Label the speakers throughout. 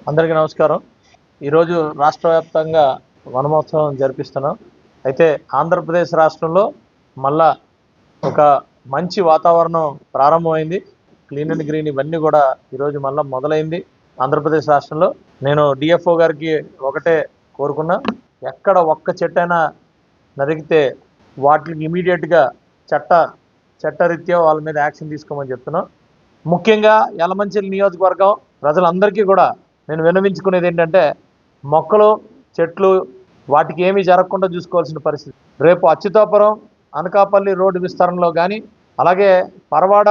Speaker 1: అందరికీ నమస్కారం. ఈరోజు రాష్ట్ర వ్యాప్తంగా వనమహోత్సవం జరిపిస్తున్నాం. అయితే ఆంధ్రప్రదేశ్ రాష్ట్రంలో మళ్ళా ఒక మంచి వాతావరణం ప్రారంభమైంది. క్లీన్ అండ్ గ్రీన్ ఇవన్నీ కూడా ఈరోజు మళ్ళీ మొదలైంది ఆంధ్రప్రదేశ్ రాష్ట్రంలో. నేను డిఎఫ్ఓ గారికి ఒకటే కోరుకున్నా, ఎక్కడ ఒక్క చెట్టైనా నరికితే వాటికి ఇమీడియట్గా చట్టరీత్యా వాళ్ళ మీద యాక్షన్ తీసుకోమని చెప్తున్నాం. ముఖ్యంగా యలమంచిలి నియోజకవర్గం ప్రజలందరికీ కూడా నేను విన్నవించుకునేది ఏంటంటే, మొక్కలు చెట్లు వాటికి ఏమీ జరగకుండా చూసుకోవాల్సిన పరిస్థితి. రేపు అచ్యుతాపురం అనకాపల్లి రోడ్డు విస్తరణలో కానీ, అలాగే పరవాడ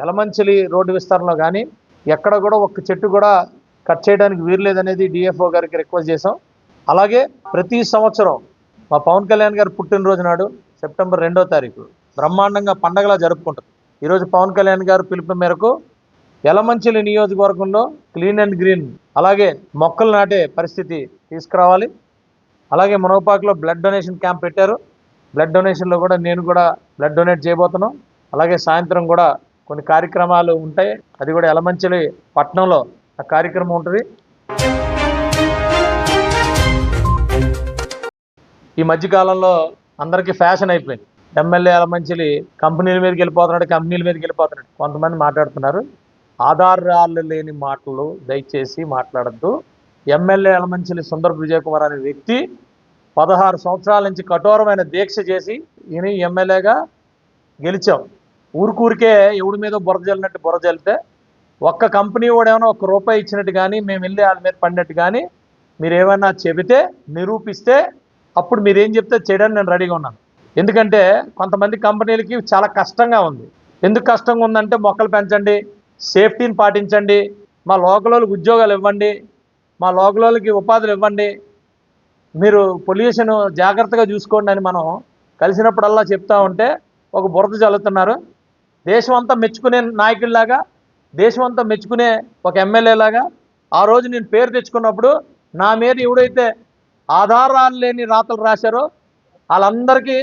Speaker 1: యలమంచిలి రోడ్డు విస్తరణలో కానీ ఎక్కడ కూడా ఒక్క చెట్టు కూడా కట్ చేయడానికి వీర్లేదనేది డిఎఫ్ఓ గారికి రిక్వెస్ట్ చేశాం. అలాగే ప్రతి సంవత్సరం మా పవన్ కళ్యాణ్ గారు పుట్టినరోజు నాడు సెప్టెంబర్ 2వ తారీఖు బ్రహ్మాండంగా పండగలా జరుపుకుంటాం. ఈరోజు పవన్ కళ్యాణ్ గారు పిలుపు మేరకు యలమంచిలి నియోజకవర్గంలో క్లీన్ అండ్ గ్రీన్ అలాగే మొక్కలు నాటే పరిస్థితి తీసుకురావాలి. అలాగే మునగపాకులో బ్లడ్ డొనేషన్ క్యాంప్ పెట్టారు. బ్లడ్ డొనేషన్లో కూడా నేను కూడా బ్లడ్ డొనేట్ చేయబోతున్నాం. అలాగే సాయంత్రం కూడా కొన్ని కార్యక్రమాలు ఉంటాయి. అది కూడా యలమంచిలి పట్టణంలో ఆ కార్యక్రమం ఉంటుంది. ఈ మధ్యకాలంలో అందరికీ ఫ్యాషన్ అయిపోయింది. ఎమ్మెల్యే యలమంచిలి కంపెనీల మీదకి వెళ్ళిపోతున్నాడు. కొంతమంది మాట్లాడుతున్నారు. ఆధారాలు లేని మాటలు దయచేసి మాట్లాడద్దు. ఎమ్మెల్యే యలమంచిలి సుందర్ విజయ్ కుమార్ అనే వ్యక్తి 16 సంవత్సరాల నుంచి కఠోరమైన దీక్ష చేసి ఈయన ఎమ్మెల్యేగా గెలిచాం. ఊరికే ఎవడి మీద బురద జల్లితే ఒక్క కంపెనీ వాడేమైనా ₹1 ఇచ్చినట్టు కానీ, మేము వెళ్ళి వాళ్ళ మీద పడినట్టు కానీ మీరు ఏమైనా చెబితే నిరూపిస్తే అప్పుడు మీరేం చెప్తే చేయడానికి నేను రెడీగా ఉన్నాను. ఎందుకంటే కొంతమంది కంపెనీలకి చాలా కష్టంగా ఉంది. ఎందుకు కష్టంగా ఉందంటే, మొక్కలు పెంచండి, సేఫ్టీని పాటించండి, మా లోకల్ వాళ్ళకి ఉద్యోగాలు ఇవ్వండి, మా లోకల్ వాళ్ళకి ఉపాధులు ఇవ్వండి, మీరు పొల్యూషన్ జాగ్రత్తగా చూసుకోండి అని మనం కలిసినప్పుడల్లా చెప్తా ఉంటే ఒక బురద చల్లుతున్నారు. దేశం అంతా మెచ్చుకునే నాయకుడిలాగా, దేశం అంతా మెచ్చుకునే ఒక ఎమ్మెల్యేలాగా ఆ రోజు నేను పేరు తెచ్చుకున్నప్పుడు నా మీద ఎవడైతే ఆధారాలు లేని రాతలు రాశారో వాళ్ళందరికీ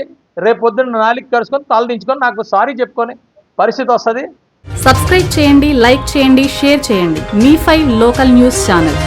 Speaker 1: రేపొద్దున నాలిక కరుచుకొని తలదించుకొని నాకు సారీ చెప్పుకొని పరిస్థితి వస్తుంది.
Speaker 2: సబ్స్క్రైబ్ చేయండి, లైక్ చేయండి, షేర్ చేయంండి. మీ5 లోకల్ న్యూస్ ఛానల్.